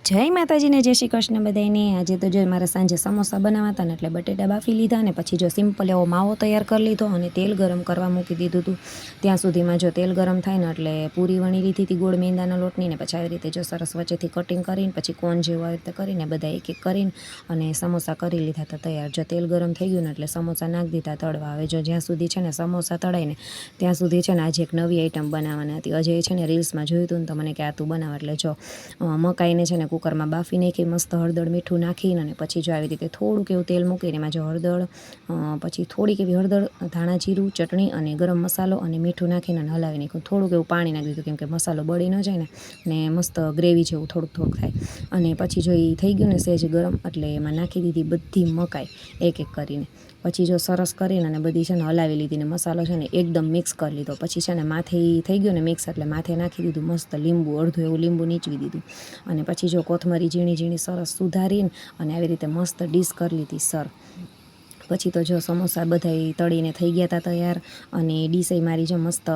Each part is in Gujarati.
જય માતાજીને જય શ્રી કૃષ્ણ બધાને। આજે તો જો મારે સાંજે સમોસા બનાવતા ને એટલે બટેટા બાફી લીધા ને પછી જો સિમ્પલ એવો માવો તૈયાર કરી લીધો અને તેલ ગરમ કરવા મૂકી દીધું હતું। ત્યાં સુધીમાં જો તેલ ગરમ થાય ને એટલે પૂરી વણી લીધી હતી ગોળ મેંદાના લોટની ને પછી આવી રીતે જો સરસ વચ્ચેથી કટિંગ કરીને પછી કોન જેવું આવી રીતે કરીને બધા એક એક કરીને અને સમોસા કરી લીધા હતા તૈયાર। જો તેલ ગરમ થઈ ગયું ને એટલે સમોસા નાખી દીધા તળવા। હવે જો જ્યાં સુધી છે ને સમોસા તળાય ને ત્યાં સુધી છે ને આજે એક નવી આઈટમ બનાવવાની હતી। અજય છે ને રીલ્સમાં જોયું હતું ને તો મને કે આ તું બનાવ એટલે જો મકાઈને છે ને કુકરમાં બાફી નાખી મસ્ત હળદર મીઠું નાખીને અને પછી જો આવી રીતે થોડુંક એવું તેલ મૂકીને એમાં જો હળદર પછી થોડીક એવી હળદર ધાણા જીરું ચટણી અને ગરમ મસાલો અને મીઠું નાખીને હલાવી નાખ્યું। થોડુંક એવું પાણી નાખી દીધું કેમ કે મસાલો બળી ન જાય ને મસ્ત ગ્રેવી જેવું થોડુંક થાય। અને પછી જો એ થઈ ગયું ને સહેજ ગરમ એટલે એમાં નાખી દીધી બધી મકાઈ એક એક કરીને। પછી જો સરસ કરીને અને બધી છે ને હલાવી લીધી ને મસાલો છે ને એકદમ મિક્સ કરી લીધો। પછી છે ને માથે થઈ ગયું ને મિક્સ એટલે માથે નાખી દીધું મસ્ત લીંબુ અડધું એવું લીંબુ નીચવી દીધું અને પછી જો કોથમરી ઝીણી ઝીણી સરસ સુધારીને અને આવી રીતે મસ્ત ડીશ કરી લીધી સર। પછી તો જો સમોસા બધાય તળીને થઈ ગયા હતા તૈયાર અને ડીશે મારી જો મસ્ત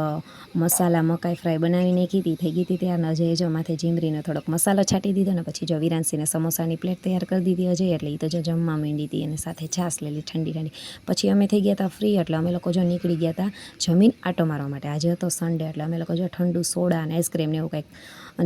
મસાલા મકાઈ ફ્રાય બનાવી નાખી હતી થઈ ગઈ હતી તૈયાર। અજય જો માથે જીમરીને થોડોક મસાલો છાંટી દીધો ને પછી જો વિરાંશીને સમોસાની પ્લેટ તૈયાર કરી દીધી અજય એટલે એ તો જો જમવા માંડી હતી અને સાથે છાશ લેલી ઠંડી ઠંડી। પછી અમે થઈ ગયા હતા ફ્રી એટલે અમે લોકો જો નીકળી ગયા હતા જમીન આટો મારવા માટે। આજે હતો સન્ડે એટલે અમે લોકો જો ઠંડુ સોડા અને આઈસ્ક્રીમ ને એવું કંઈક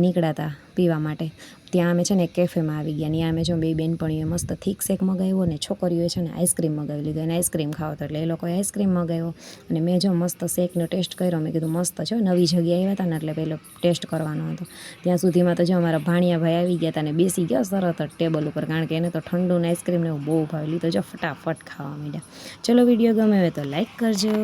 નીકળ્યા હતા પીવા માટે। ત્યાં અમે છે ને કેફેમાં આવી ગયા ને અમે જો બે બેનપણીઓએ મસ્ત થીક શેક મગાવ્યો ને છોકરીઓએ છે ને આઈસ્ક્રીમ મગાવી લીધો અને આઈસ્ક્રીમ ખાવો તો એટલે એ લોકોએ આઈસ્ક્રીમ મગાવ્યો અને મેં જો મસ્ત શેકનો ટેસ્ટ કર્યો। મેં કીધું મસ્ત છે નવી જગ્યાએ આવ્યા હતા ને એટલે પહેલો ટેસ્ટ કરવાનો હતો। ત્યાં સુધીમાં તો જો અમારા ભાણિયા ભાઈ આવી ગયા હતા ને બેસી ગયા તરત જ ટેબલ ઉપર કારણ કે એને તો ઠંડુ ને આઈસ્ક્રીમ ને એવું બહુ ભાવી લીધો જો ફટાફટ ખાવા માંડ્યા। ચલો વિડીયો ગમે હોય તો લાઈક કરજો।